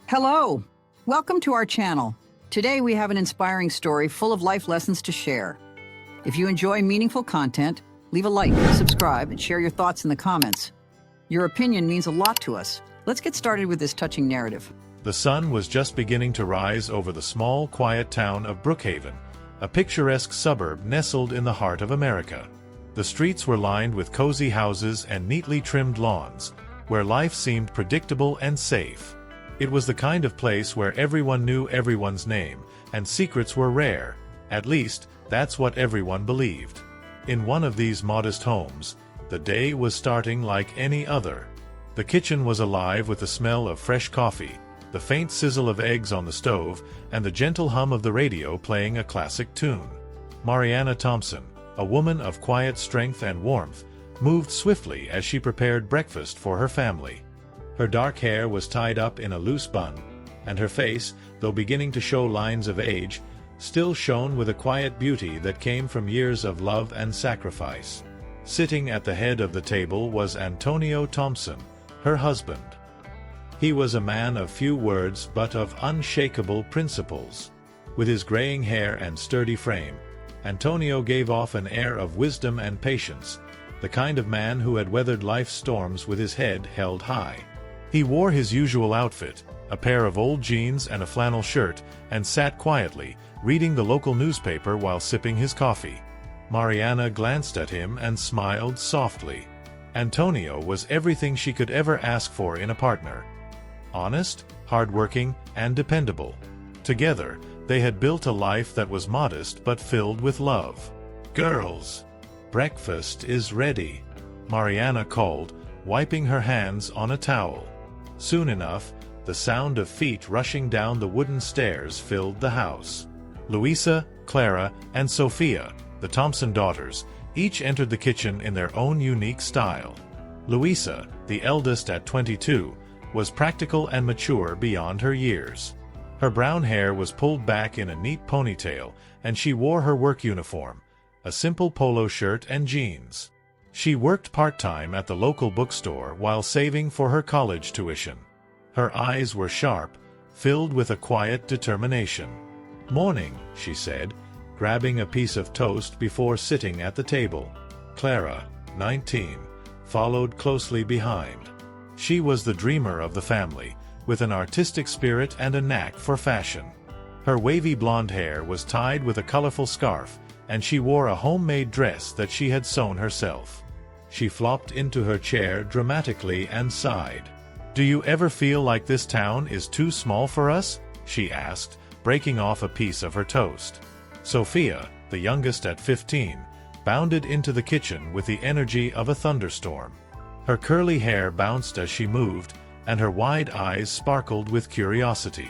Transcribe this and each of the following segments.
Hello! Welcome to our channel. Today we have an inspiring story full of life lessons to share. If you enjoy meaningful content, leave a like, subscribe, and share your thoughts in the comments. Your opinion means a lot to us. Let's get started with this touching narrative. The sun was just beginning to rise over the small, quiet town of Brookhaven, a picturesque suburb nestled in the heart of America. The streets were lined with cozy houses and neatly trimmed lawns, where life seemed predictable and safe. It was the kind of place where everyone knew everyone's name, and secrets were rare. At least, that's what everyone believed. In one of these modest homes, the day was starting like any other. The kitchen was alive with the smell of fresh coffee, the faint sizzle of eggs on the stove, and the gentle hum of the radio playing a classic tune. Mariana Thompson, a woman of quiet strength and warmth, moved swiftly as she prepared breakfast for her family. Her dark hair was tied up in a loose bun, and her face, though beginning to show lines of age, still shone with a quiet beauty that came from years of love and sacrifice. Sitting at the head of the table was Antônio Thompson, her husband. He was a man of few words but of unshakable principles. With his graying hair and sturdy frame, Antônio gave off an air of wisdom and patience, the kind of man who had weathered life's storms with his head held high. He wore his usual outfit, a pair of old jeans and a flannel shirt, and sat quietly, reading the local newspaper while sipping his coffee. Mariana glanced at him and smiled softly. Antônio was everything she could ever ask for in a partner. Honest, hardworking, and dependable. Together, they had built a life that was modest but filled with love. "Girls, breakfast is ready," Mariana called, wiping her hands on a towel. Soon enough, the sound of feet rushing down the wooden stairs filled the house. Luísa, Clara, and Sofia, the Thompson daughters, each entered the kitchen in their own unique style. Luísa, the eldest at 22, was practical and mature beyond her years. Her brown hair was pulled back in a neat ponytail, and she wore her work uniform, a simple polo shirt and jeans. She worked part-time at the local bookstore while saving for her college tuition. Her eyes were sharp, filled with a quiet determination. "Morning," she said, grabbing a piece of toast before sitting at the table. Clara, 19, followed closely behind. She was the dreamer of the family, with an artistic spirit and a knack for fashion. Her wavy blonde hair was tied with a colorful scarf, and she wore a homemade dress that she had sewn herself. She flopped into her chair dramatically and sighed. "Do you ever feel like this town is too small for us?" she asked, breaking off a piece of her toast. Sofia, the youngest at 15, bounded into the kitchen with the energy of a thunderstorm. Her curly hair bounced as she moved, and her wide eyes sparkled with curiosity.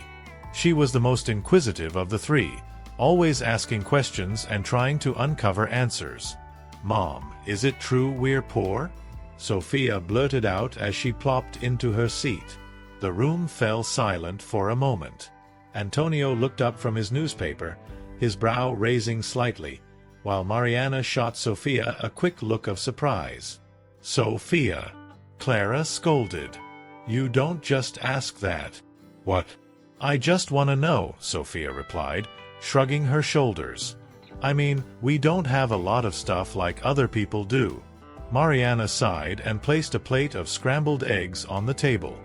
She was the most inquisitive of the three, always asking questions and trying to uncover answers. "Mom, is it true we're poor?" Sofia blurted out as she plopped into her seat. The room fell silent for a moment. Antônio looked up from his newspaper, his brow raising slightly, while Mariana shot Sofia a quick look of surprise. "Sofia," Clara scolded. "You don't just ask that." "What?" "I just want to know," Sofia replied, shrugging her shoulders. "I mean, we don't have a lot of stuff like other people do." Mariana sighed and placed a plate of scrambled eggs on the table.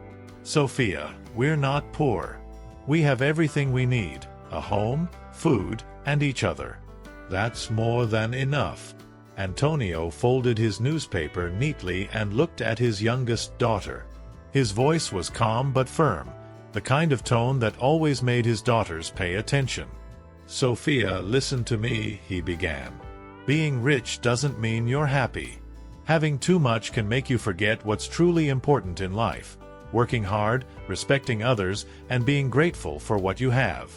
"Sofia, we're not poor. We have everything we need, a home, food, and each other. That's more than enough." Antônio folded his newspaper neatly and looked at his youngest daughter. His voice was calm but firm, the kind of tone that always made his daughters pay attention. "Sofia, listen to me," he began. "Being rich doesn't mean you're happy. Having too much can make you forget what's truly important in life: working hard, respecting others, and being grateful for what you have.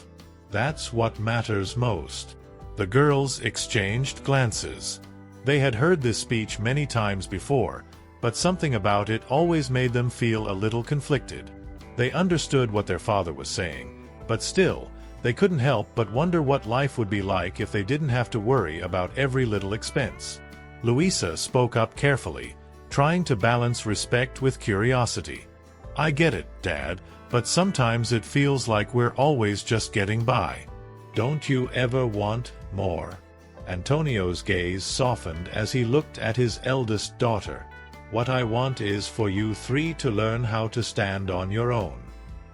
That's what matters most." The girls exchanged glances. They had heard this speech many times before, but something about it always made them feel a little conflicted. They understood what their father was saying, but still, they couldn't help but wonder what life would be like if they didn't have to worry about every little expense. Luísa spoke up carefully, trying to balance respect with curiosity. "I get it, Dad, But sometimes it feels like we're always just getting by. Don't you ever want more? Antonio's gaze softened as he looked at his eldest daughter. What I want is for you three to learn how to stand on your own.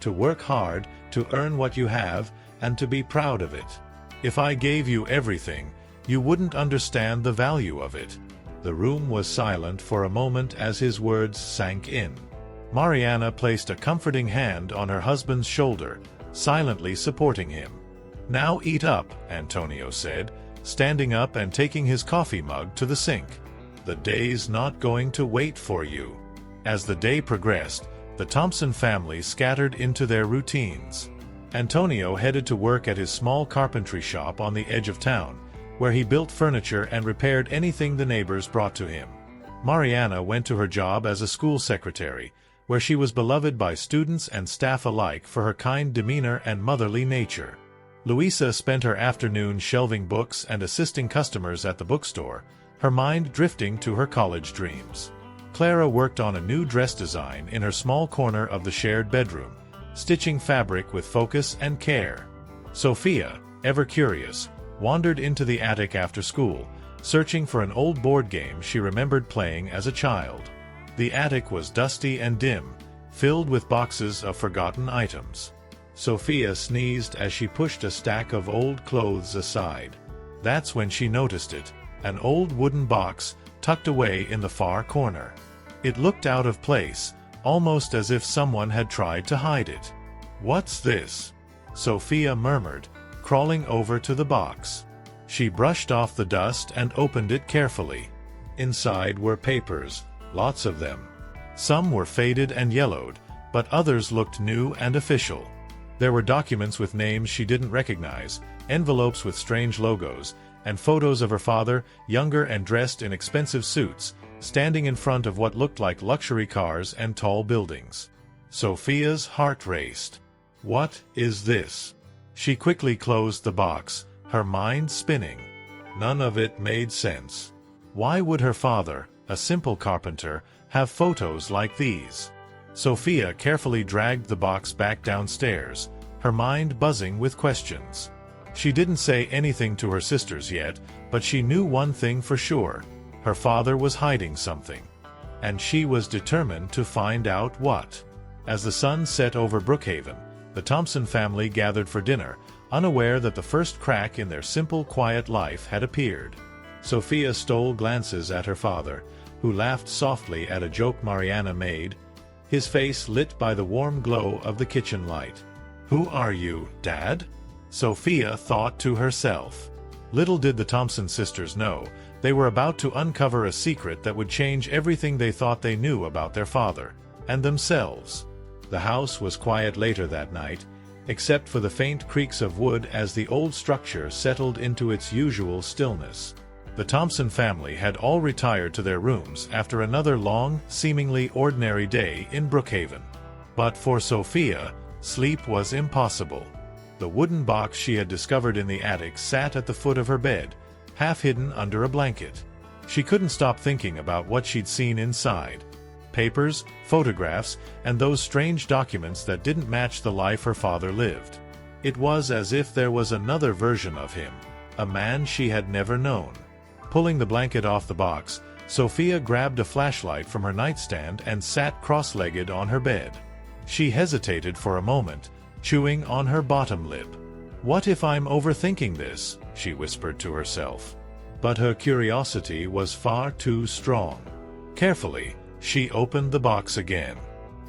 To work hard, to earn what you have, and to be proud of it. If I gave you everything, you wouldn't understand the value of it. The room was silent for a moment as his words sank in. Mariana placed a comforting hand on her husband's shoulder, silently supporting him. Now eat up, Antonio said, standing up and taking his coffee mug to the sink. The day's not going to wait for you. As the day progressed, the Thompson family scattered into their routines. Antonio headed to work at his small carpentry shop on the edge of town, where he built furniture and repaired anything the neighbors brought to him. Mariana went to her job as a school secretary, where she was beloved by students and staff alike for her kind demeanor and motherly nature. Luísa spent her afternoon shelving books and assisting customers at the bookstore, her mind drifting to her college dreams. Clara worked on a new dress design in her small corner of the shared bedroom, stitching fabric with focus and care. Sofia, ever curious, wandered into the attic after school, searching for an old board game she remembered playing as a child. The attic was dusty and dim, filled with boxes of forgotten items. Sofia sneezed as she pushed a stack of old clothes aside. That's when she noticed it, an old wooden box tucked away in the far corner. It looked out of place, almost as if someone had tried to hide it. "What's this?" Sofia murmured, crawling over to the box. She brushed off the dust and opened it carefully. Inside were papers, lots of them. Some were faded and yellowed, but others looked new and official. There were documents with names she didn't recognize, envelopes with strange logos, and photos of her father, younger and dressed in expensive suits, standing in front of what looked like luxury cars and tall buildings. Sofia's heart raced. What is this? She quickly closed the box, her mind spinning. None of it made sense. Why would her father, a simple carpenter, have photos like these? Sofia carefully dragged the box back downstairs, her mind buzzing with questions. She didn't say anything to her sisters yet, but she knew one thing for sure. Her father was hiding something. And she was determined to find out what. As the sun set over Brookhaven, the Thompson family gathered for dinner, unaware that the first crack in their simple, quiet life had appeared. Sofia stole glances at her father, who laughed softly at a joke Mariana made, his face lit by the warm glow of the kitchen light. "Who are you, Dad?" Sofia thought to herself. Little did the Thompson sisters know, they were about to uncover a secret that would change everything they thought they knew about their father, and themselves. The house was quiet later that night, except for the faint creaks of wood as the old structure settled into its usual stillness. The Thompson family had all retired to their rooms after another long, seemingly ordinary day in Brookhaven. But for Sofia, sleep was impossible. The wooden box she had discovered in the attic sat at the foot of her bed, half hidden under a blanket. She couldn't stop thinking about what she'd seen inside. Papers, photographs, and those strange documents that didn't match the life her father lived. It was as if there was another version of him, a man she had never known. Pulling the blanket off the box, Sofia grabbed a flashlight from her nightstand and sat cross-legged on her bed. She hesitated for a moment, chewing on her bottom lip. "What if I'm overthinking this?" she whispered to herself. But her curiosity was far too strong. Carefully, she opened the box again.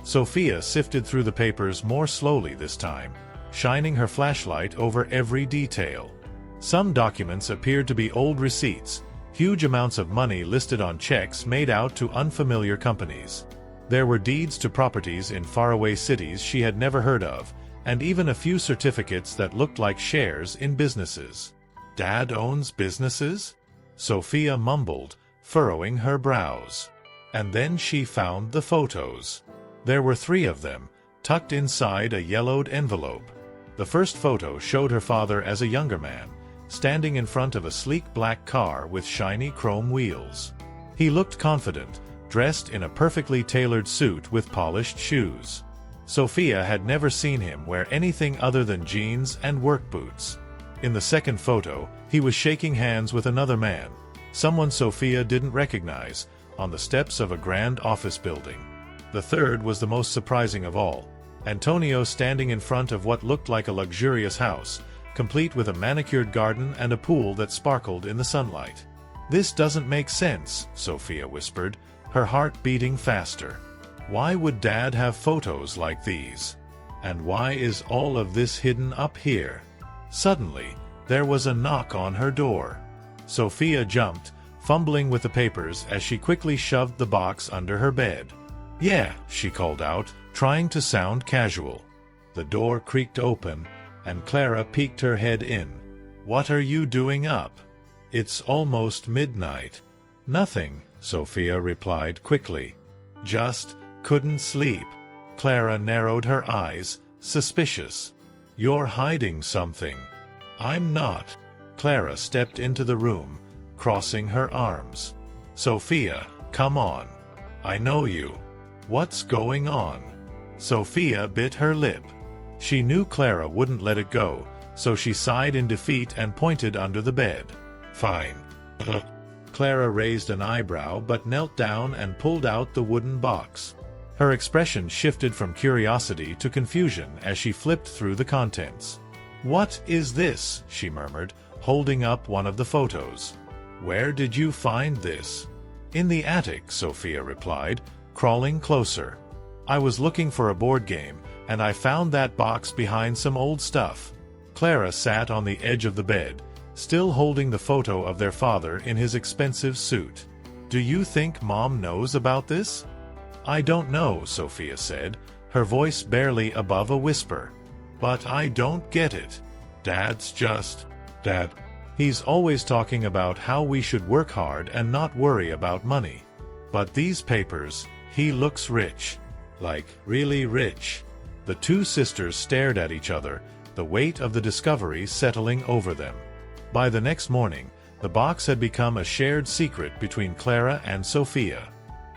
Sofia sifted through the papers more slowly this time, shining her flashlight over every detail. Some documents appeared to be old receipts, huge amounts of money listed on checks made out to unfamiliar companies. There were deeds to properties in faraway cities she had never heard of, and even a few certificates that looked like shares in businesses. "Dad owns businesses?" Sofia mumbled, furrowing her brows. And then she found the photos. There were 3 of them, tucked inside a yellowed envelope. The first photo showed her father as a younger man, standing in front of a sleek black car with shiny chrome wheels. He looked confident, dressed in a perfectly tailored suit with polished shoes. Sofia had never seen him wear anything other than jeans and work boots. In the second photo, he was shaking hands with another man, someone Sofia didn't recognize, on the steps of a grand office building. The third was the most surprising of all. Antonio standing in front of what looked like a luxurious house, complete with a manicured garden and a pool that sparkled in the sunlight. "This doesn't make sense," Sofia whispered, her heart beating faster. "Why would Dad have photos like these? And why is all of this hidden up here?" Suddenly, there was a knock on her door. Sofia jumped, fumbling with the papers as she quickly shoved the box under her bed. "Yeah," she called out, trying to sound casual. The door creaked open, and Clara peeked her head in. "What are you doing up? It's almost midnight." "Nothing," Sofia replied quickly. "Just couldn't sleep." Clara narrowed her eyes, suspicious. "You're hiding something." "I'm not." Clara stepped into the room, crossing her arms. "Sofia, come on. I know you. What's going on?" Sofia bit her lip. She knew Clara wouldn't let it go, so she sighed in defeat and pointed under the bed. "Fine." Clara raised an eyebrow but knelt down and pulled out the wooden box. Her expression shifted from curiosity to confusion as she flipped through the contents. "What is this?" she murmured, holding up one of the photos. "Where did you find this?" "In the attic," Sofia replied, crawling closer. "I was looking for a board game, and I found that box behind some old stuff." Clara sat on the edge of the bed, still holding the photo of their father in his expensive suit. "Do you think Mom knows about this?" "I don't know," Sofia said, her voice barely above a whisper. "But I don't get it. Dad's just... Dad. He's always talking about how we should work hard and not worry about money. But these papers, he looks rich. Like, really rich." The two sisters stared at each other, the weight of the discovery settling over them. By the next morning, the box had become a shared secret between Clara and Sofia.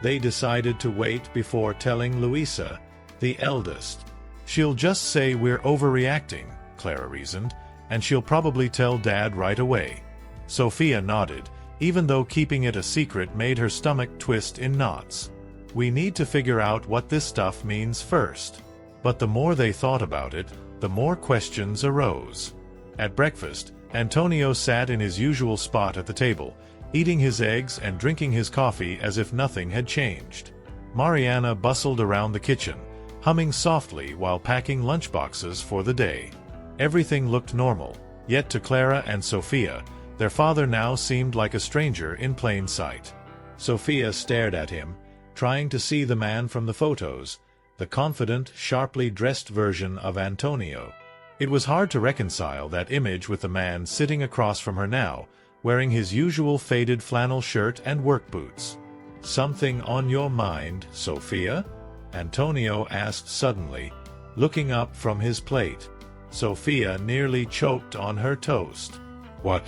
They decided to wait before telling Luísa, the eldest. "She'll just say we're overreacting," Clara reasoned, "and she'll probably tell Dad right away." Sofia nodded, even though keeping it a secret made her stomach twist in knots. "We need to figure out what this stuff means first." But the more they thought about it, the more questions arose. At breakfast, Antonio sat in his usual spot at the table, eating his eggs and drinking his coffee as if nothing had changed. Mariana bustled around the kitchen, humming softly while packing lunchboxes for the day. Everything looked normal, yet to Clara and Sofia, their father now seemed like a stranger in plain sight. Sofia stared at him, trying to see the man from the photos, the confident, sharply dressed version of Antonio. It was hard to reconcile that image with the man sitting across from her now, wearing his usual faded flannel shirt and work boots. "Something on your mind, Sofia?" Antonio asked suddenly, looking up from his plate. Sofia nearly choked on her toast. "What?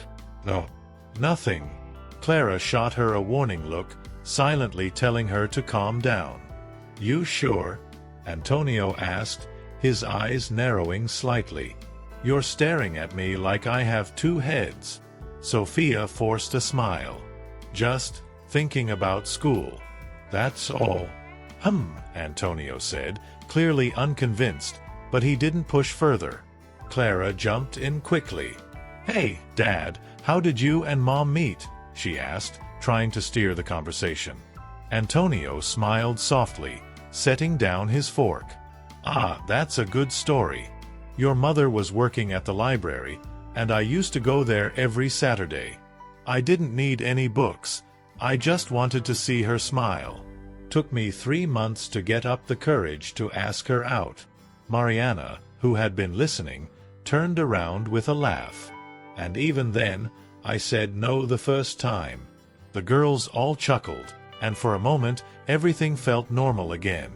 No. Nothing." Clara shot her a warning look, silently telling her to calm down. "You sure?" Antonio asked, his eyes narrowing slightly. "You're staring at me like I have two heads." Sofia forced a smile. "Just thinking about school. That's all." Antonio said, clearly unconvinced, but he didn't push further. Clara jumped in quickly. "Hey, Dad, how did you and Mom meet?" she asked, trying to steer the conversation. Antonio smiled softly, setting down his fork. "Ah, that's a good story. Your mother was working at the library, and I used to go there every Saturday. I didn't need any books, I just wanted to see her smile. Took me 3 months to get up the courage to ask her out." Mariana, who had been listening, turned around with a laugh. "And even then, I said no the first time." The girls all chuckled, and for a moment, everything felt normal again.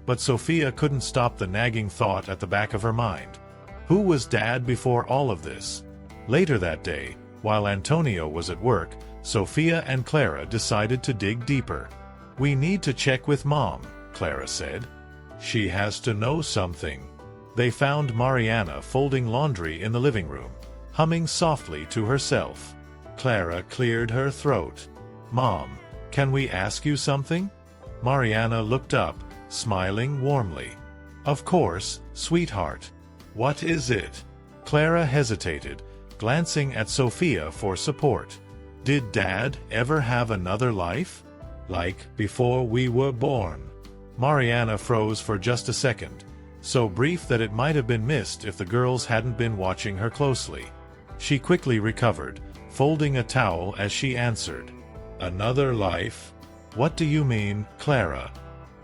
But Sofia couldn't stop the nagging thought at the back of her mind. Who was Dad before all of this? Later that day, while Antonio was at work, Sofia and Clara decided to dig deeper. "We need to check with Mom," Clara said. She has to know something. They found Mariana folding laundry in the living room, humming softly to herself. Clara cleared her throat. "Mom, can we ask you something?" Mariana looked up, smiling warmly. "Of course, sweetheart. What is it?" Clara hesitated, glancing at Sofia for support. "Did Dad ever have another life? Like before we were born?" Mariana froze for just a second, so brief that it might have been missed if the girls hadn't been watching her closely. She quickly recovered, folding a towel as she answered. "Another life? What do you mean, Clara?"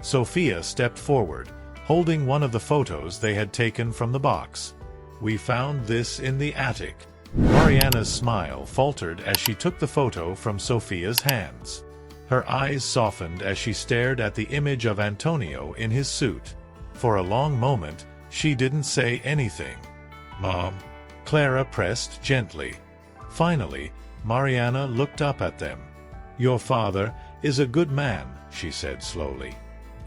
Sofia stepped forward, holding one of the photos they had taken from the box. "We found this in the attic." Mariana's smile faltered as she took the photo from Sofia's hands. Her eyes softened as she stared at the image of Antonio in his suit. For a long moment, she didn't say anything. "Mom?" Clara pressed gently. Finally, Mariana looked up at them. "Your father is a good man," she said slowly.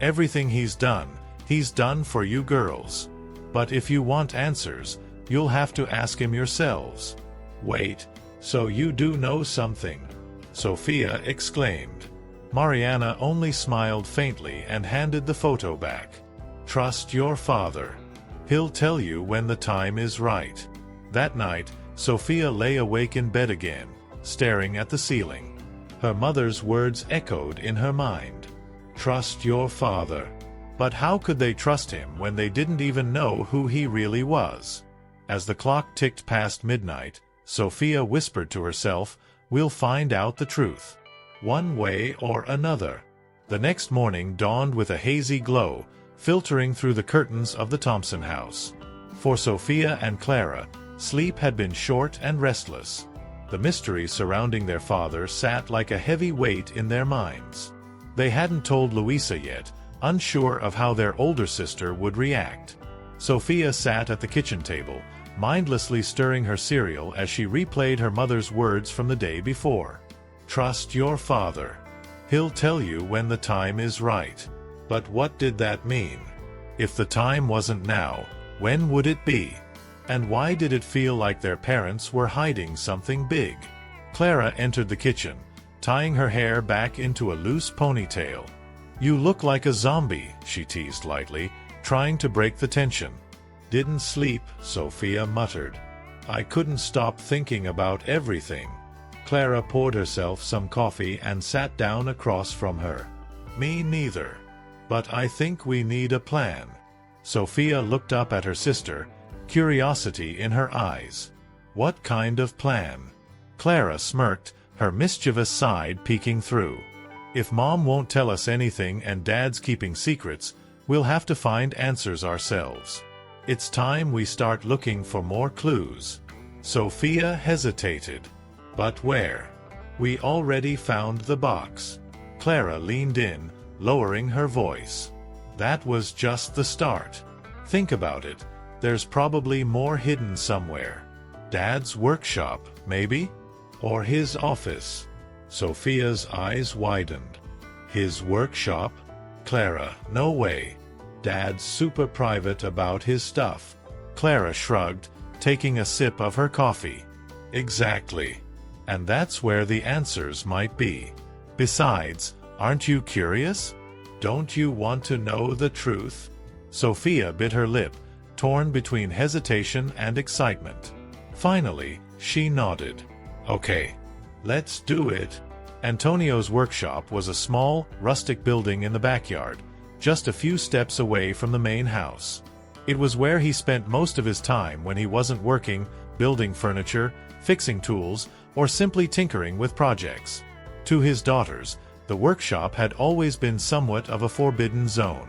"Everything he's done for you girls. But if you want answers, you'll have to ask him yourselves." "Wait, so you do know something?" Sofia exclaimed. Mariana only smiled faintly and handed the photo back. "Trust your father. He'll tell you when the time is right." That night, Sofia lay awake in bed again, staring at the ceiling. Her mother's words echoed in her mind. Trust your father. But how could they trust him when they didn't even know who he really was? As the clock ticked past midnight, Sofia whispered to herself, "We'll find out the truth. One way or another." The next morning dawned with a hazy glow, filtering through the curtains of the Thompson house. For Sofia and Clara, sleep had been short and restless. The mystery surrounding their father sat like a heavy weight in their minds. They hadn't told Luísa yet, unsure of how their older sister would react. Sofia sat at the kitchen table, mindlessly stirring her cereal as she replayed her mother's words from the day before. Trust your father. He'll tell you when the time is right. But what did that mean? If the time wasn't now, when would it be? And why did it feel like their parents were hiding something big? Clara entered the kitchen, tying her hair back into a loose ponytail. "You look like a zombie," she teased lightly, trying to break the tension. "Didn't sleep," Sofia muttered. "I couldn't stop thinking about everything." Clara poured herself some coffee and sat down across from her. "Me neither. But I think we need a plan." Sofia looked up at her sister, curiosity in her eyes. "What kind of plan?" Clara smirked, her mischievous side peeking through. "If Mom won't tell us anything and Dad's keeping secrets, we'll have to find answers ourselves. It's time we start looking for more clues." Sofia hesitated. "But where? We already found the box." Clara leaned in, lowering her voice. "That was just the start. Think about it. There's probably more hidden somewhere. Dad's workshop, maybe? Or his office." Sofia's eyes widened. "His workshop? Clara, no way. Dad's super private about his stuff." Clara shrugged, taking a sip of her coffee. "Exactly. And that's where the answers might be. Besides, aren't you curious? Don't you want to know the truth?" Sofia bit her lip, torn between hesitation and excitement. Finally, she nodded. "Okay, let's do it." Antonio's workshop was a small, rustic building in the backyard, just a few steps away from the main house. It was where he spent most of his time when he wasn't working, building furniture, fixing tools, or simply tinkering with projects. To his daughters, the workshop had always been somewhat of a forbidden zone.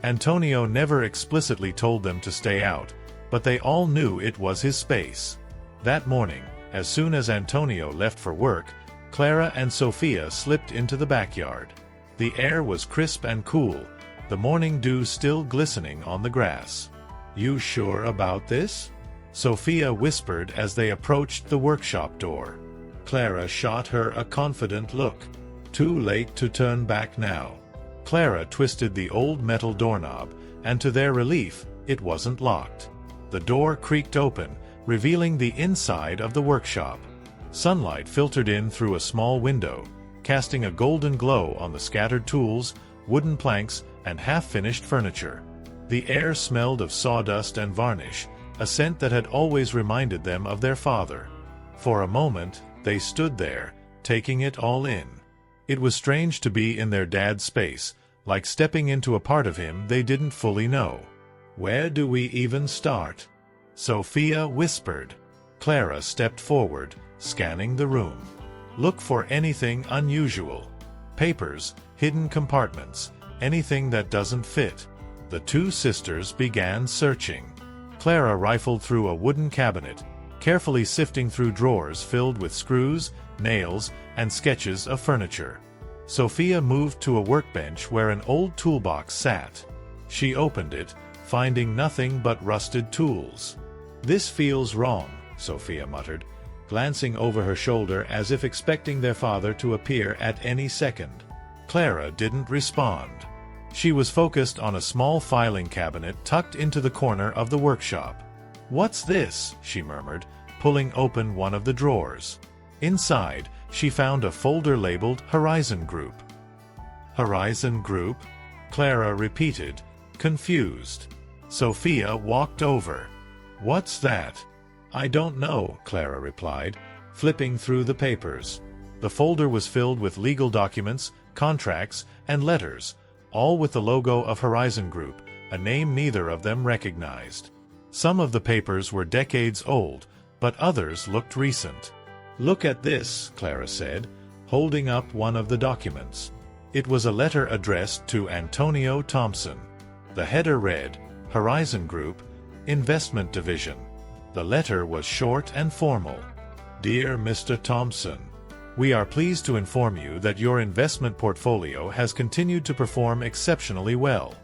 Antonio never explicitly told them to stay out, but they all knew it was his space. That morning, as soon as Antonio left for work, Clara and Sofia slipped into the backyard. The air was crisp and cool, the morning dew still glistening on the grass. "You sure about this?" Sofia whispered as they approached the workshop door. Clara shot her a confident look. "Too late to turn back now." Clara twisted the old metal doorknob, and to their relief, it wasn't locked. The door creaked open, revealing the inside of the workshop. Sunlight filtered in through a small window, casting a golden glow on the scattered tools, wooden planks, and half-finished furniture. The air smelled of sawdust and varnish, a scent that had always reminded them of their father. For a moment, they stood there, taking it all in. It was strange to be in their dad's space, like stepping into a part of him they didn't fully know. "Where do we even start?" Sofia whispered. Clara stepped forward, scanning the room. "Look for anything unusual. Papers, hidden compartments, anything that doesn't fit." The two sisters began searching. Clara rifled through a wooden cabinet, carefully sifting through drawers filled with screws, nails, and sketches of furniture. Sofia moved to a workbench where an old toolbox sat. She opened it, finding nothing but rusted tools. "This feels wrong," Sofia muttered, glancing over her shoulder as if expecting their father to appear at any second. Clara didn't respond. She was focused on a small filing cabinet tucked into the corner of the workshop. "What's this?" she murmured, pulling open one of the drawers. Inside, she found a folder labeled Horizon Group. "Horizon Group?" Clara repeated, confused. Sofia walked over. "What's that?" "I don't know," Clara replied, flipping through the papers. The folder was filled with legal documents, contracts, and letters, all with the logo of Horizon Group, a name neither of them recognized. Some of the papers were decades old, but others looked recent. "Look at this," Clara said, holding up one of the documents. It was a letter addressed to Antonio Thompson. The header read, "Horizon Group, Investment Division." The letter was short and formal. "Dear Mr. Thompson, we are pleased to inform you that your investment portfolio has continued to perform exceptionally well.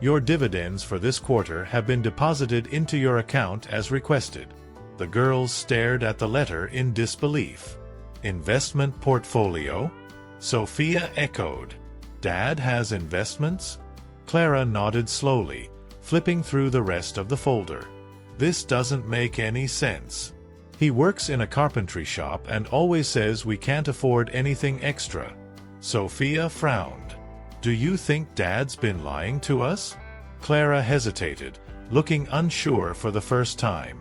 Your dividends for this quarter have been deposited into your account as requested." The girls stared at the letter in disbelief. "Investment portfolio?" Sofia echoed. "Dad has investments?" Clara nodded slowly, flipping through the rest of the folder. "This doesn't make any sense. He works in a carpentry shop and always says we can't afford anything extra." Sofia frowned. "Do you think Dad's been lying to us?" Clara hesitated, looking unsure for the first time.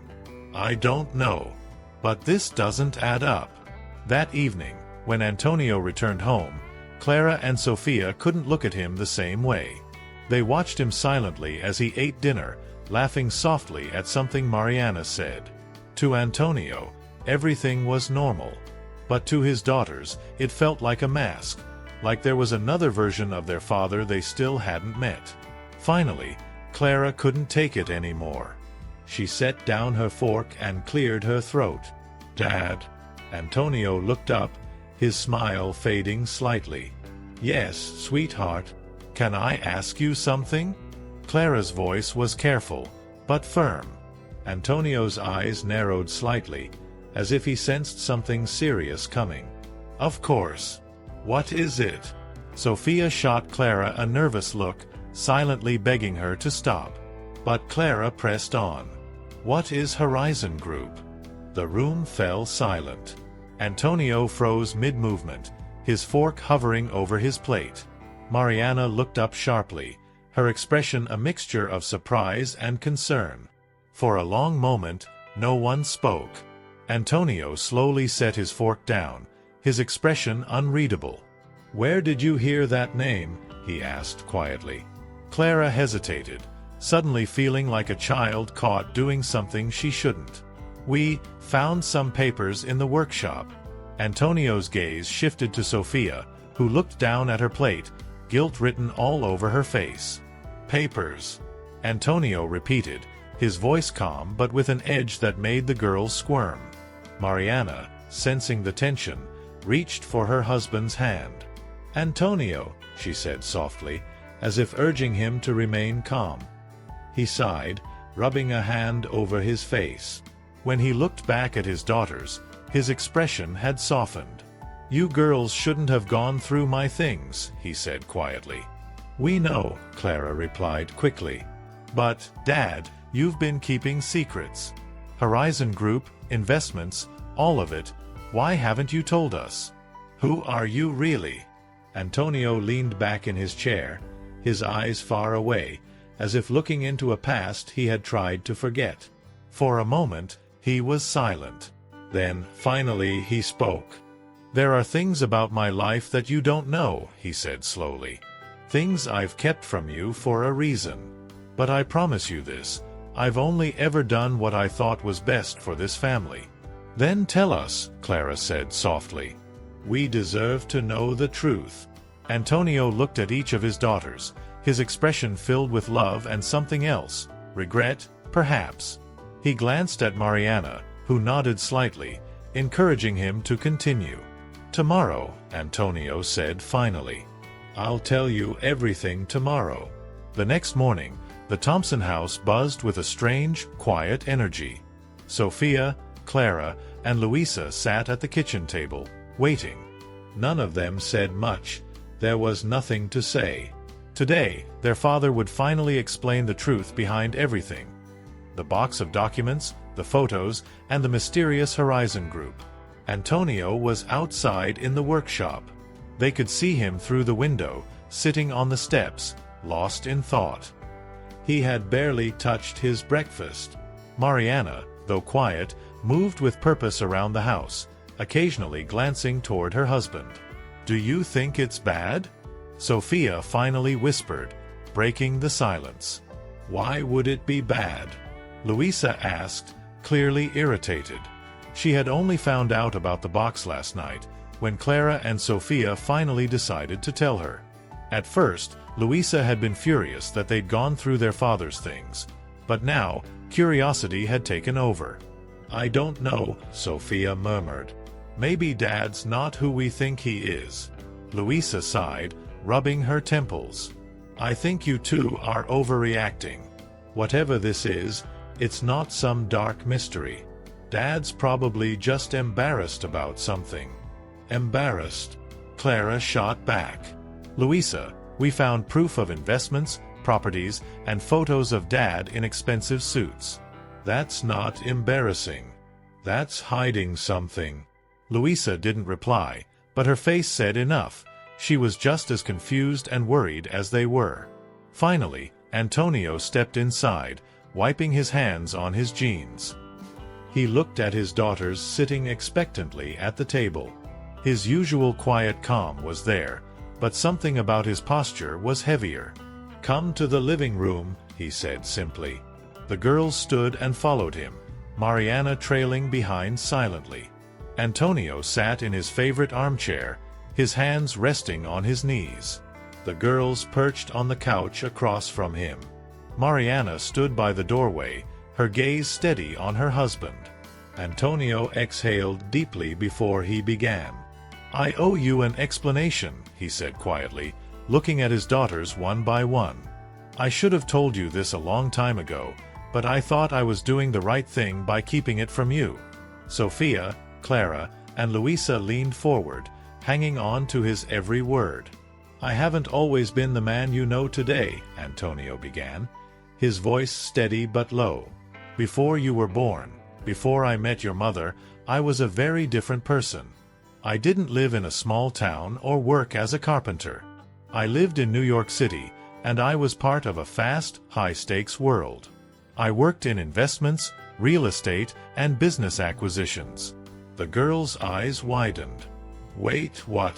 "I don't know. But this doesn't add up." That evening, when Antonio returned home, Clara and Sofia couldn't look at him the same way. They watched him silently as he ate dinner, laughing softly at something Mariana said. To Antonio, everything was normal. But to his daughters, it felt like a mask, like there was another version of their father they still hadn't met. Finally, Clara couldn't take it anymore. She set down her fork and cleared her throat. "Dad?" Antonio looked up, his smile fading slightly. "Yes, sweetheart. Can I ask you something?" Clara's voice was careful, but firm. Antonio's eyes narrowed slightly, as if he sensed something serious coming. "Of course. What is it?" Sofia shot Clara a nervous look, silently begging her to stop. But Clara pressed on. "What is Horizon Group?" The room fell silent. Antonio froze mid-movement, his fork hovering over his plate. Mariana looked up sharply, her expression a mixture of surprise and concern. For a long moment, no one spoke. Antonio slowly set his fork down, his expression unreadable. "Where did you hear that name?" he asked quietly. Clara hesitated, suddenly feeling like a child caught doing something she shouldn't. "We found some papers in the workshop." Antonio's gaze shifted to Sofia, who looked down at her plate, guilt written all over her face. "Papers," Antonio repeated, his voice calm but with an edge that made the girls squirm. Mariana, sensing the tension, reached for her husband's hand. "Antonio," she said softly, as if urging him to remain calm. He sighed, rubbing a hand over his face. When he looked back at his daughters, his expression had softened. "You girls shouldn't have gone through my things," he said quietly. "We know," Clara replied quickly. But, Dad, you've been keeping secrets. Horizon Group, investments, all of it. Why haven't you told us? Who are you really? Antonio leaned back in his chair, his eyes far away, as if looking into a past he had tried to forget. For a moment, he was silent. Then, finally, he spoke. There are things about my life that you don't know, he said slowly. Things I've kept from you for a reason. But I promise you this, I've only ever done what I thought was best for this family. Then tell us, Clara said softly. We deserve to know the truth. Antonio looked at each of his daughters, his expression filled with love and something else, regret, perhaps. He glanced at Mariana, who nodded slightly, encouraging him to continue. Tomorrow, Antonio said finally. I'll tell you everything tomorrow. The next morning, the Thompson house buzzed with a strange, quiet energy. Sofia, Clara, and Luísa sat at the kitchen table, waiting. None of them said much. There was nothing to say. Today, their father would finally explain the truth behind everything. The box of documents, the photos, and the mysterious Horizon Group. Antonio was outside in the workshop. They could see him through the window, sitting on the steps, lost in thought. He had barely touched his breakfast. Mariana, though quiet, moved with purpose around the house, occasionally glancing toward her husband. Do you think it's bad? Sofia finally whispered, breaking the silence. Why would it be bad? Luísa asked, clearly irritated. She had only found out about the box last night, when Clara and Sofia finally decided to tell her. At first, Luísa had been furious that they'd gone through their father's things, but now, curiosity had taken over. I don't know, Sofia murmured. Maybe Dad's not who we think he is. Luísa sighed, rubbing her temples. I think you two are overreacting. Whatever this is, it's not some dark mystery. Dad's probably just embarrassed about something. Embarrassed? Clara shot back. Luísa, we found proof of investments, properties, and photos of Dad in expensive suits. That's not embarrassing. That's hiding something. Luísa didn't reply, but her face said enough. She was just as confused and worried as they were. Finally, Antonio stepped inside, wiping his hands on his jeans. He looked at his daughters sitting expectantly at the table. His usual quiet calm was there, but something about his posture was heavier. Come to the living room, he said simply. The girls stood and followed him, Mariana trailing behind silently. Antonio sat in his favorite armchair, his hands resting on his knees. The girls perched on the couch across from him. Mariana stood by the doorway, her gaze steady on her husband. Antonio exhaled deeply before he began. I owe you an explanation, he said quietly, looking at his daughters one by one. I should have told you this a long time ago, but I thought I was doing the right thing by keeping it from you. Sofia, Clara, and Luísa leaned forward, hanging on to his every word. I haven't always been the man you know today, Antonio began, his voice steady but low. Before you were born, before I met your mother, I was a very different person. I didn't live in a small town or work as a carpenter. I lived in New York City, and I was part of a fast, high-stakes world. I worked in investments, real estate, and business acquisitions. The girl's eyes widened. Wait, what?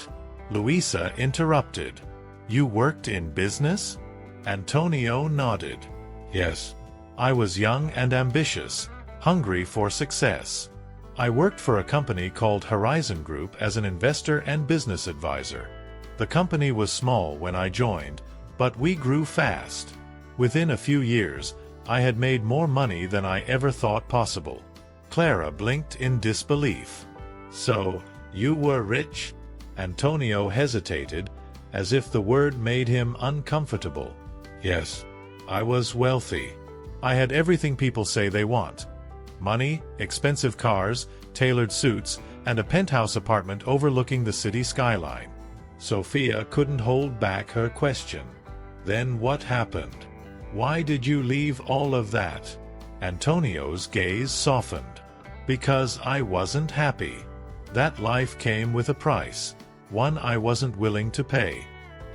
Luísa interrupted. You worked in business? Antonio nodded. Yes. I was young and ambitious, hungry for success. I worked for a company called Horizon Group as an investor and business advisor. The company was small when I joined, but we grew fast. Within a few years, I had made more money than I ever thought possible. Clara blinked in disbelief. So, you were rich? Antonio hesitated, as if the word made him uncomfortable. Yes, I was wealthy. I had everything people say they want. Money, expensive cars, tailored suits, and a penthouse apartment overlooking the city skyline. Sofia couldn't hold back her question. Then what happened? Why did you leave all of that? Antonio's gaze softened. Because I wasn't happy. That life came with a price, one I wasn't willing to pay.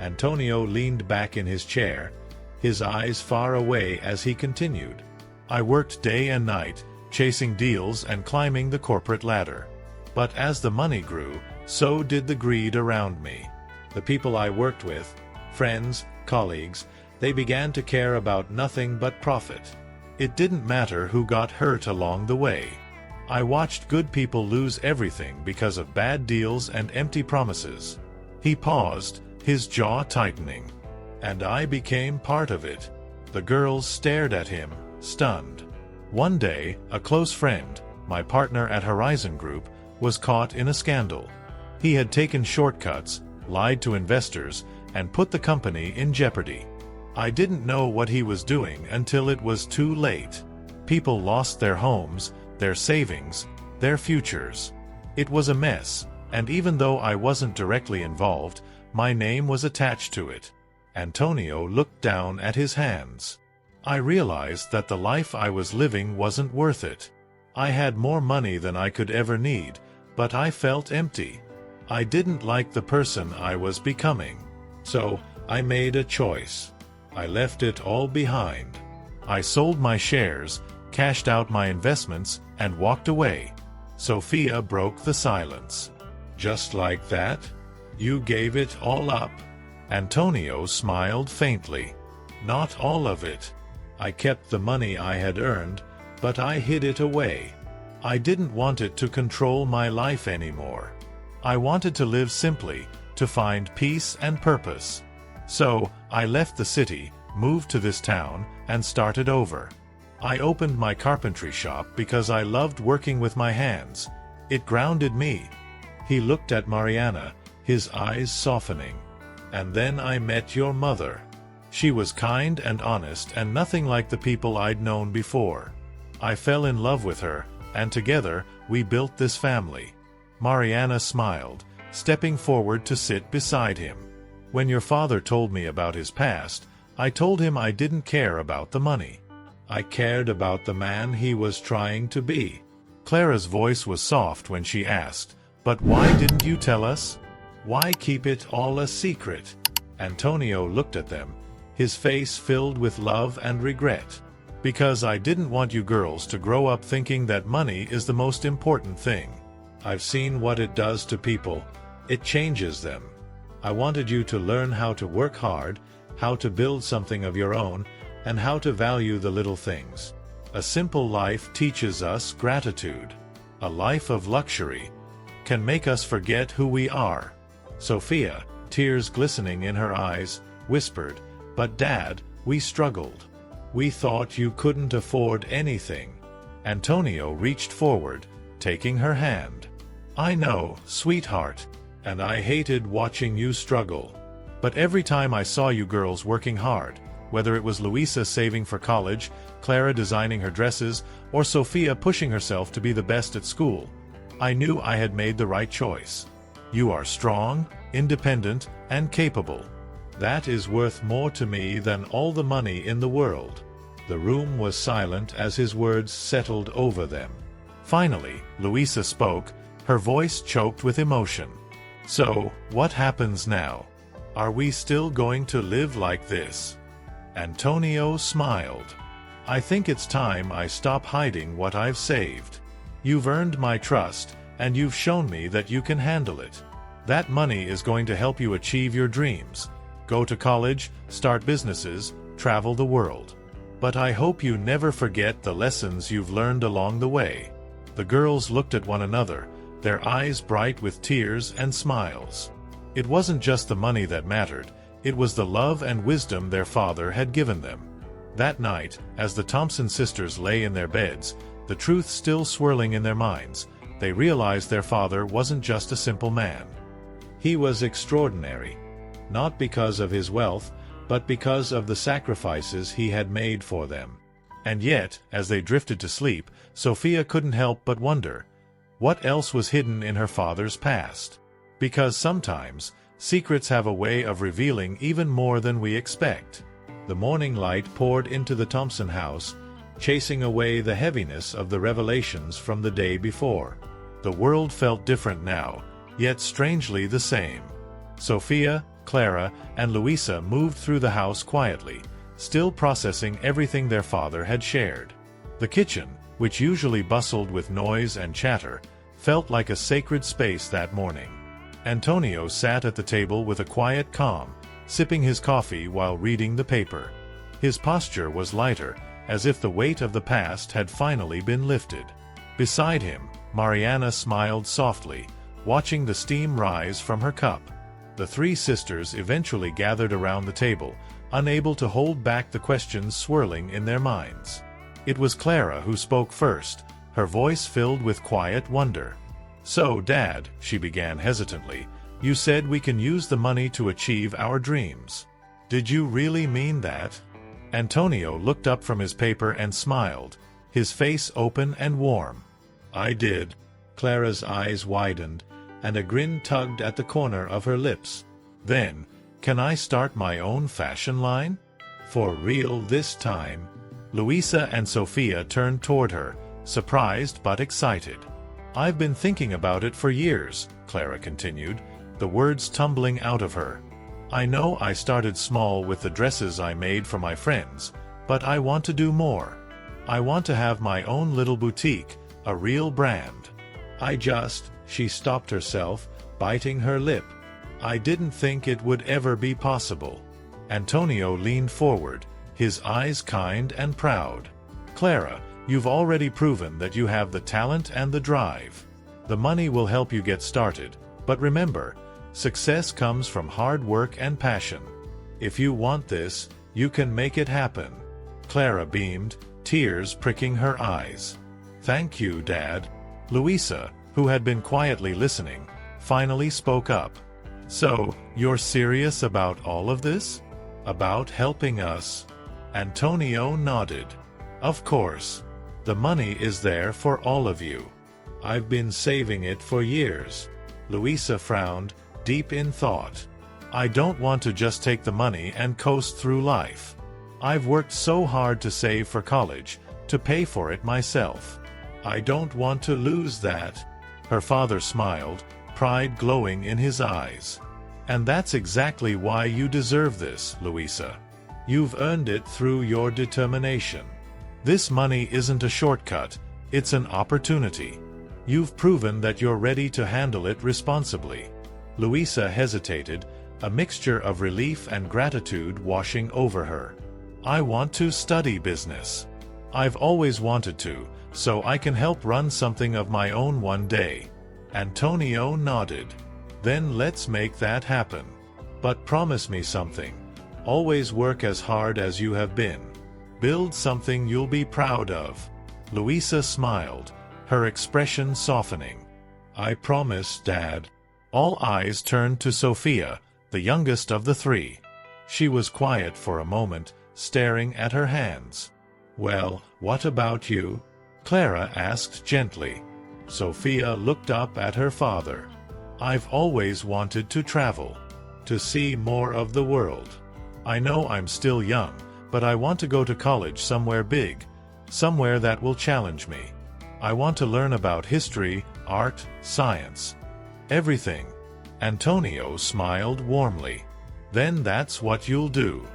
Antonio leaned back in his chair, his eyes far away as he continued. I worked day and night, chasing deals and climbing the corporate ladder. But as the money grew, so did the greed around me. The people I worked with, friends, colleagues, they began to care about nothing but profit. It didn't matter who got hurt along the way. I watched good people lose everything because of bad deals and empty promises. He paused, his jaw tightening. And I became part of it. The girls stared at him, stunned. One day, a close friend, my partner at Horizon Group, was caught in a scandal. He had taken shortcuts, lied to investors, and put the company in jeopardy. I didn't know what he was doing until it was too late. People lost their homes, their savings, their futures. It was a mess, and even though I wasn't directly involved, my name was attached to it. Antonio looked down at his hands. I realized that the life I was living wasn't worth it. I had more money than I could ever need, but I felt empty. I didn't like the person I was becoming. So, I made a choice. I left it all behind. I sold my shares, cashed out my investments, and walked away. Sofia broke the silence. Just like that? You gave it all up? Antonio smiled faintly. Not all of it. I kept the money I had earned, but I hid it away. I didn't want it to control my life anymore. I wanted to live simply, to find peace and purpose. So, I left the city, moved to this town, and started over. I opened my carpentry shop because I loved working with my hands. It grounded me. He looked at Mariana, his eyes softening. And then I met your mother. She was kind and honest and nothing like the people I'd known before. I fell in love with her, and together, we built this family. Mariana smiled, stepping forward to sit beside him. When your father told me about his past, I told him I didn't care about the money. I cared about the man he was trying to be. Clara's voice was soft when she asked, "But why didn't you tell us? Why keep it all a secret?" Antonio looked at them, his face filled with love and regret. "Because I didn't want you girls to grow up thinking that money is the most important thing. I've seen what it does to people. It changes them. I wanted you to learn how to work hard, how to build something of your own, and how to value the little things. A simple life teaches us gratitude. A life of luxury can make us forget who we are." Sofia, tears glistening in her eyes, whispered, "But Dad, we struggled. We thought you couldn't afford anything." Antonio reached forward, taking her hand. "I know, sweetheart, and I hated watching you struggle. But every time I saw you girls working hard, whether it was Luísa saving for college, Clara designing her dresses, or Sofia pushing herself to be the best at school, I knew I had made the right choice. You are strong, independent, and capable. That is worth more to me than all the money in the world." The room was silent as his words settled over them. Finally, Luísa spoke, her voice choked with emotion. "So, what happens now? Are we still going to live like this?" Antonio smiled. "I think it's time I stop hiding what I've saved. You've earned my trust, and you've shown me that you can handle it. That money is going to help you achieve your dreams. Go to college, start businesses, travel the world. But I hope you never forget the lessons you've learned along the way." The girls looked at one another, their eyes bright with tears and smiles. It wasn't just the money that mattered, it was the love and wisdom their father had given them. That night, as the Thompson sisters lay in their beds, the truth still swirling in their minds, they realized their father wasn't just a simple man. He was extraordinary. Not because of his wealth, but because of the sacrifices he had made for them. And yet, as they drifted to sleep, Sofia couldn't help but wonder, what else was hidden in her father's past? Because sometimes, secrets have a way of revealing even more than we expect. The morning light poured into the Thompson house, chasing away the heaviness of the revelations from the day before. The world felt different now, yet strangely the same. Sofia, Clara, and Luísa moved through the house quietly, still processing everything their father had shared. The kitchen, which usually bustled with noise and chatter, felt like a sacred space that morning. Antonio sat at the table with a quiet calm, sipping his coffee while reading the paper. His posture was lighter, as if the weight of the past had finally been lifted. Beside him, Mariana smiled softly, watching the steam rise from her cup. The three sisters eventually gathered around the table, unable to hold back the questions swirling in their minds. It was Clara who spoke first, her voice filled with quiet wonder. "So, Dad," she began hesitantly, "you said we can use the money to achieve our dreams. Did you really mean that?" Antonio looked up from his paper and smiled, his face open and warm. "I did." Clara's eyes widened, and a grin tugged at the corner of her lips. "Then, can I start my own fashion line? For real this time?" Luísa and Sofia turned toward her, surprised but excited. "I've been thinking about it for years," Clara continued, the words tumbling out of her. "I know I started small with the dresses I made for my friends, but I want to do more. I want to have my own little boutique, a real brand. She stopped herself, biting her lip. "I didn't think it would ever be possible." Antonio leaned forward, his eyes kind and proud. "Clara, you've already proven that you have the talent and the drive. The money will help you get started, but remember, success comes from hard work and passion. If you want this, you can make it happen." Clara beamed, tears pricking her eyes. "Thank you, Dad." Luísa, who had been quietly listening, finally spoke up. "So, you're serious about all of this? About helping us?" Antonio nodded. "Of course. The money is there for all of you. I've been saving it for years." Luísa frowned, deep in thought. "I don't want to just take the money and coast through life. I've worked so hard to save for college, to pay for it myself. I don't want to lose that." Her father smiled, pride glowing in his eyes. "And that's exactly why you deserve this, Luísa. You've earned it through your determination. This money isn't a shortcut, it's an opportunity. You've proven that you're ready to handle it responsibly." Luísa hesitated, a mixture of relief and gratitude washing over her. "I want to study business. I've always wanted to, so I can help run something of my own one day." Antonio nodded. "Then let's make that happen. But promise me something. Always work as hard as you have been. Build something you'll be proud of." Luísa smiled, her expression softening. "I promise, Dad." All eyes turned to Sofia, the youngest of the three. She was quiet for a moment, staring at her hands. "Well, what about you?" Clara asked gently. Sofia looked up at her father. "I've always wanted to travel, to see more of the world. I know I'm still young, but I want to go to college somewhere big, somewhere that will challenge me. I want to learn about history, art, science. Everything." Antonio smiled warmly. "Then that's what you'll do.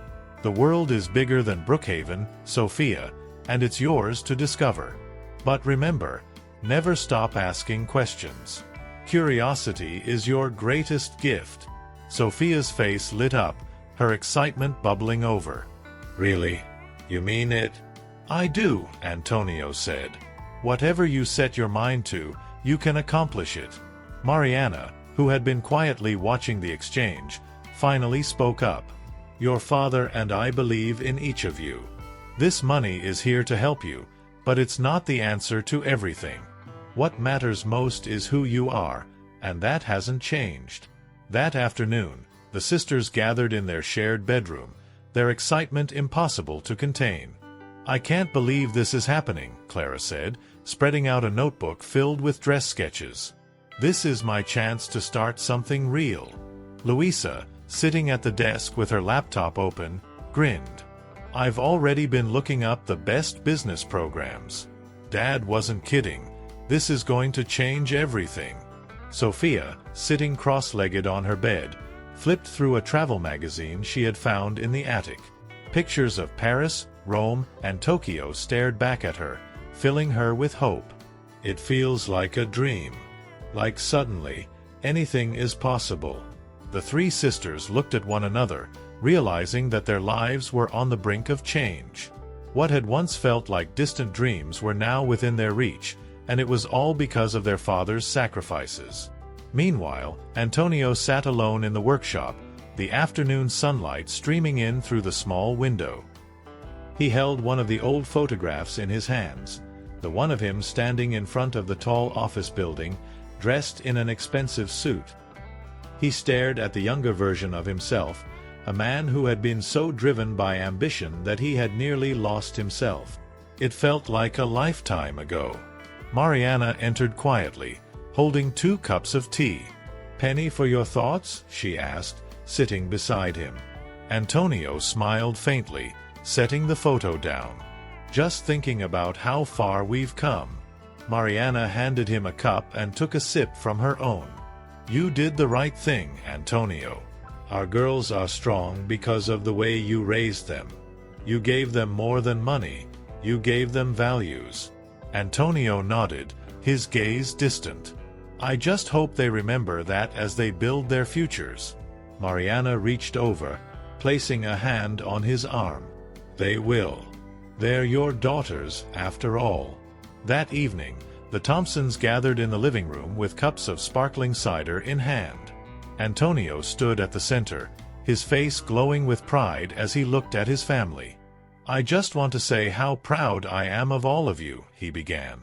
The world is bigger than Brookhaven, Sofia, and it's yours to discover. But remember, never stop asking questions. Curiosity is your greatest gift." Sofia's face lit up, her excitement bubbling over. "Really? You mean it?" "I do," Antonio said. "Whatever you set your mind to, you can accomplish it." Mariana, who had been quietly watching the exchange, finally spoke up. "Your father and I believe in each of you. This money is here to help you, but it's not the answer to everything. What matters most is who you are, and that hasn't changed." That afternoon, the sisters gathered in their shared bedroom, their excitement impossible to contain. "I can't believe this is happening," Clara said, spreading out a notebook filled with dress sketches. "This is my chance to start something real." Luísa, sitting at the desk with her laptop open, grinned. I've already been looking up the best business programs. Dad wasn't kidding. This is going to change everything." Sofia, sitting cross-legged on her bed, flipped through a travel magazine she had found in the attic. Pictures of Paris, Rome, and Tokyo stared back at her, filling her with hope. "It feels like a dream. Like suddenly, anything is possible." The three sisters looked at one another, realizing that their lives were on the brink of change. What had once felt like distant dreams were now within their reach, and it was all because of their father's sacrifices. Meanwhile, Antônio sat alone in the workshop, the afternoon sunlight streaming in through the small window. He held one of the old photographs in his hands, the one of him standing in front of the tall office building, dressed in an expensive suit. He stared at the younger version of himself, a man who had been so driven by ambition that he had nearly lost himself. It felt like a lifetime ago. Mariana entered quietly, holding 2 cups of tea. "Penny for your thoughts?" she asked, sitting beside him. Antônio smiled faintly, setting the photo down. "Just thinking about how far we've come." Mariana handed him a cup and took a sip from her own. "You did the right thing, Antônio. Our girls are strong because of the way you raised them. You gave them more than money. You gave them values." Antônio nodded, his gaze distant. "I just hope they remember that as they build their futures." Mariana reached over, placing a hand on his arm. "They will. They're your daughters, after all." That evening, the Thompsons gathered in the living room with cups of sparkling cider in hand. Antônio stood at the center, his face glowing with pride as he looked at his family. "I just want to say how proud I am of all of you," he began.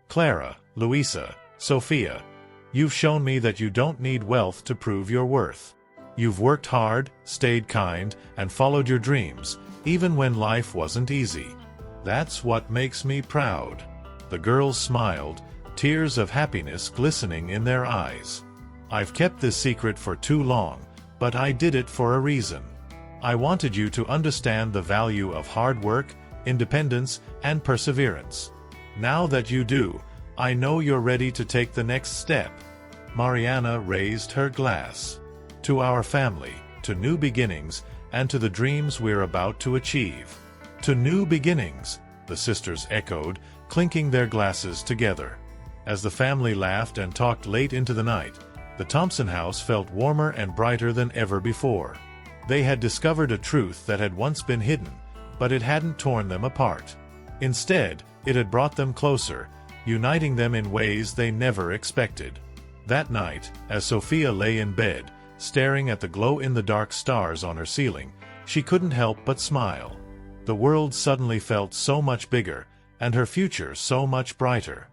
"Clara, Luísa, Sofia, you've shown me that you don't need wealth to prove your worth. You've worked hard, stayed kind, and followed your dreams, even when life wasn't easy. That's what makes me proud." The girls smiled, tears of happiness glistening in their eyes. "I've kept this secret for too long, but I did it for a reason. I wanted you to understand the value of hard work, independence, and perseverance. Now that you do, I know you're ready to take the next step." Mariana raised her glass. "To our family, to new beginnings, and to the dreams we're about to achieve." "To new beginnings," the sisters echoed, clinking their glasses together. As the family laughed and talked late into the night, the Thompson house felt warmer and brighter than ever before. They had discovered a truth that had once been hidden, but it hadn't torn them apart. Instead, it had brought them closer, uniting them in ways they never expected. That night, as Sofia lay in bed, staring at the glow-in-the-dark stars on her ceiling, she couldn't help but smile. The world suddenly felt so much bigger, and her future so much brighter.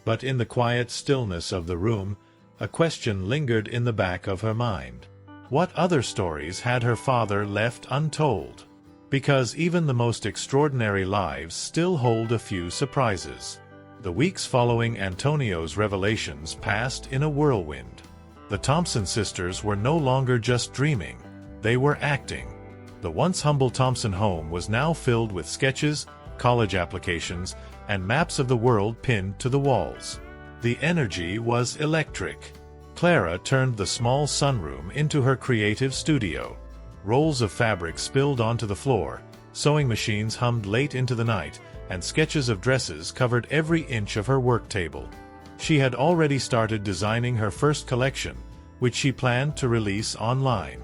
But in the quiet stillness of the room, a question lingered in the back of her mind. What other stories had her father left untold? Because even the most extraordinary lives still hold a few surprises. The weeks following Antônio's revelations passed in a whirlwind. The Thompson sisters were no longer just dreaming, they were acting. The once humble Thompson home was now filled with sketches, college applications, and maps of the world pinned to the walls. The energy was electric. Clara turned the small sunroom into her creative studio. Rolls of fabric spilled onto the floor, sewing machines hummed late into the night, and sketches of dresses covered every inch of her work table. She had already started designing her first collection, which she planned to release online.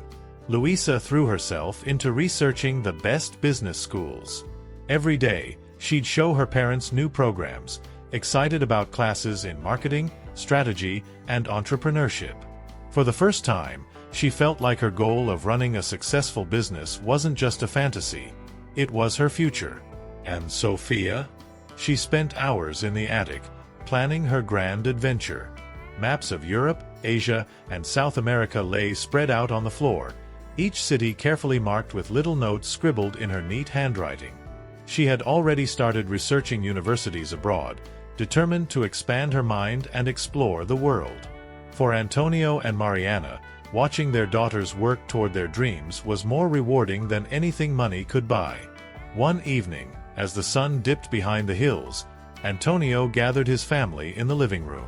Luísa threw herself into researching the best business schools. Every day, she'd show her parents new programs, excited about classes in marketing, strategy, and entrepreneurship. For the first time, she felt like her goal of running a successful business wasn't just a fantasy, it was her future. And Sofia? She spent hours in the attic, planning her grand adventure. Maps of Europe, Asia, and South America lay spread out on the floor, each city carefully marked with little notes scribbled in her neat handwriting. She had already started researching universities abroad, determined to expand her mind and explore the world. For Antônio and Mariana, watching their daughters work toward their dreams was more rewarding than anything money could buy. One evening, as the sun dipped behind the hills, Antonio gathered his family in the living room.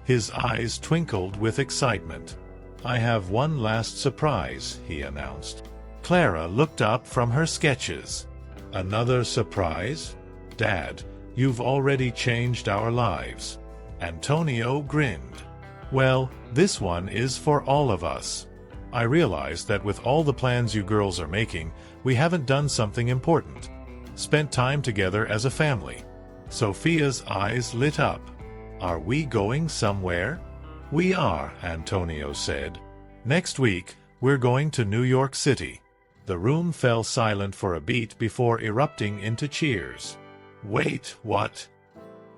His eyes twinkled with excitement. "I have one last surprise," he announced. Clara looked up from her sketches. "Another surprise? Dad, you've already changed our lives." Antonio grinned. "Well, this one is for all of us. I realize that with all the plans you girls are making, we haven't done something important. Spent time together as a family." Sofia's eyes lit up. "Are we going somewhere?" "We are," Antonio said. "Next week, we're going to New York City." The room fell silent for a beat before erupting into cheers. "Wait, what?"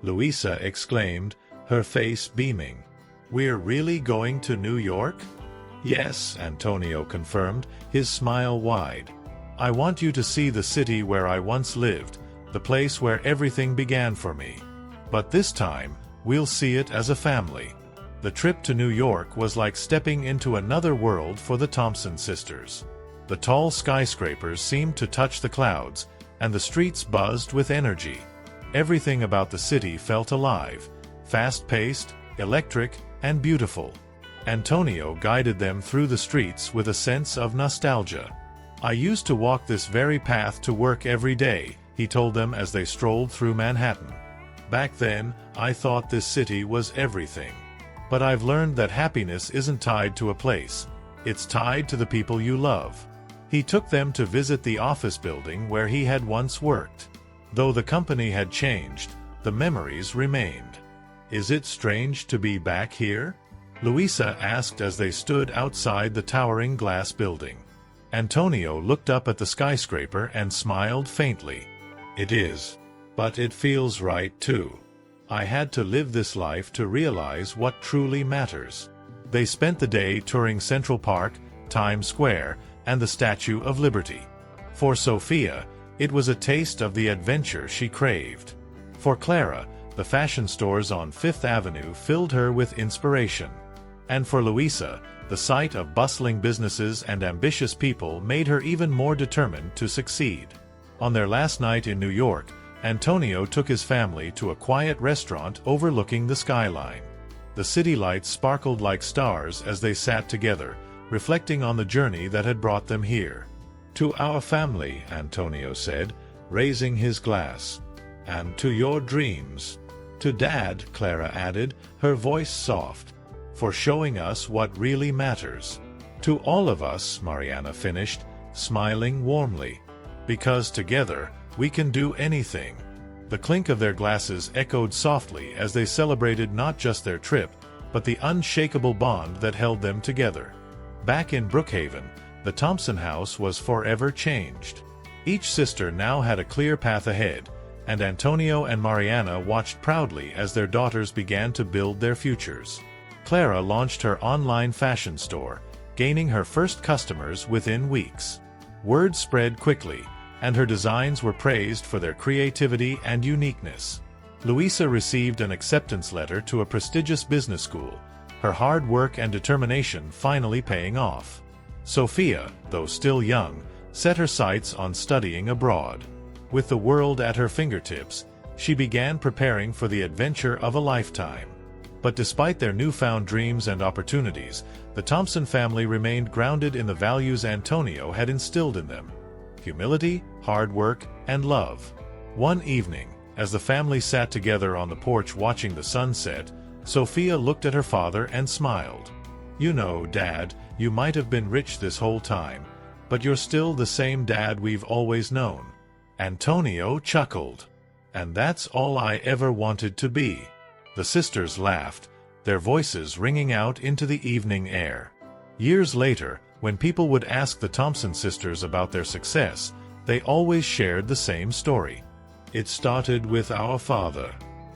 Luísa exclaimed, her face beaming. "We're really going to New York?" "Yes," Antonio confirmed, his smile wide. "I want you to see the city where I once lived, the place where everything began for me. But this time, we'll see it as a family." The trip to New York was like stepping into another world for the Thompson sisters. The tall skyscrapers seemed to touch the clouds, and the streets buzzed with energy. Everything about the city felt alive, fast-paced, electric, and beautiful. Antonio guided them through the streets with a sense of nostalgia. "I used to walk this very path to work every day," he told them as they strolled through Manhattan. "Back then, I thought this city was everything. But I've learned that happiness isn't tied to a place. It's tied to the people you love." He took them to visit the office building where he had once worked. Though the company had changed, the memories remained. "Is it strange to be back here?" Luísa asked as they stood outside the towering glass building. Antonio looked up at the skyscraper and smiled faintly. "It is. But it feels right too. I had to live this life to realize what truly matters." They spent the day touring Central Park, Times Square, and the Statue of Liberty. For Sofia, it was a taste of the adventure she craved. For Clara, the fashion stores on Fifth Avenue filled her with inspiration. And for Luísa, the sight of bustling businesses and ambitious people made her even more determined to succeed. On their last night in New York, Antonio took his family to a quiet restaurant overlooking the skyline. The city lights sparkled like stars as they sat together, reflecting on the journey that had brought them here. "To our family," Antonio said, raising his glass. "And to your dreams." "To Dad," Clara added, her voice soft. "For showing us what really matters." "To all of us," Mariana finished, smiling warmly. "Because together, we can do anything." The clink of their glasses echoed softly as they celebrated not just their trip, but the unshakable bond that held them together. Back in Brookhaven, the Thompson house was forever changed. Each sister now had a clear path ahead, and Antonio and Mariana watched proudly as their daughters began to build their futures. Clara launched her online fashion store, gaining her first customers within weeks. Word spread quickly, and her designs were praised for their creativity and uniqueness. Luísa received an acceptance letter to a prestigious business school, her hard work and determination finally paying off. Sofia, though still young, set her sights on studying abroad. With the world at her fingertips, she began preparing for the adventure of a lifetime. But despite their newfound dreams and opportunities, the Thompson family remained grounded in the values Antonio had instilled in them: humility, hard work, and love. One evening, as the family sat together on the porch watching the sunset, Sofia looked at her father and smiled. "You know, Dad, you might have been rich this whole time, but you're still the same dad we've always known." Antonio chuckled. "And that's all I ever wanted to be." The sisters laughed, their voices ringing out into the evening air. Years later, when people would ask the Thompson sisters about their success, they always shared the same story. "It started with our father.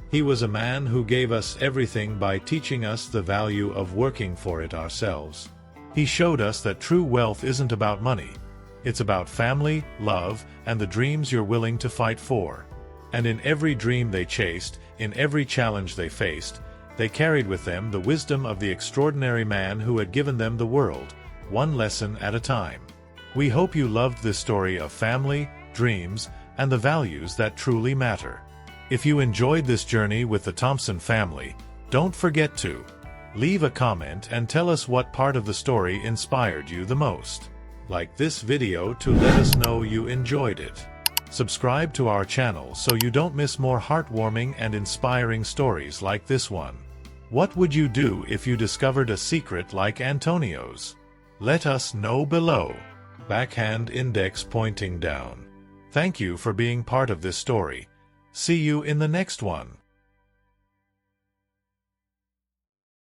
He was a man who gave us everything by teaching us the value of working for it ourselves. He showed us that true wealth isn't about money. It's about family, love, and the dreams you're willing to fight for." And in every dream they chased, in every challenge they faced, they carried with them the wisdom of the extraordinary man who had given them the world, one lesson at a time. We hope you loved this story of family, dreams, and the values that truly matter. If you enjoyed this journey with the Thompson family, don't forget to leave a comment and tell us what part of the story inspired you the most. Like this video to let us know you enjoyed it. Subscribe to our channel so you don't miss more heartwarming and inspiring stories like this one. What would you do if you discovered a secret like Antonio's? Let us know below. Backhand index pointing down. Thank you for being part of this story. See you in the next one.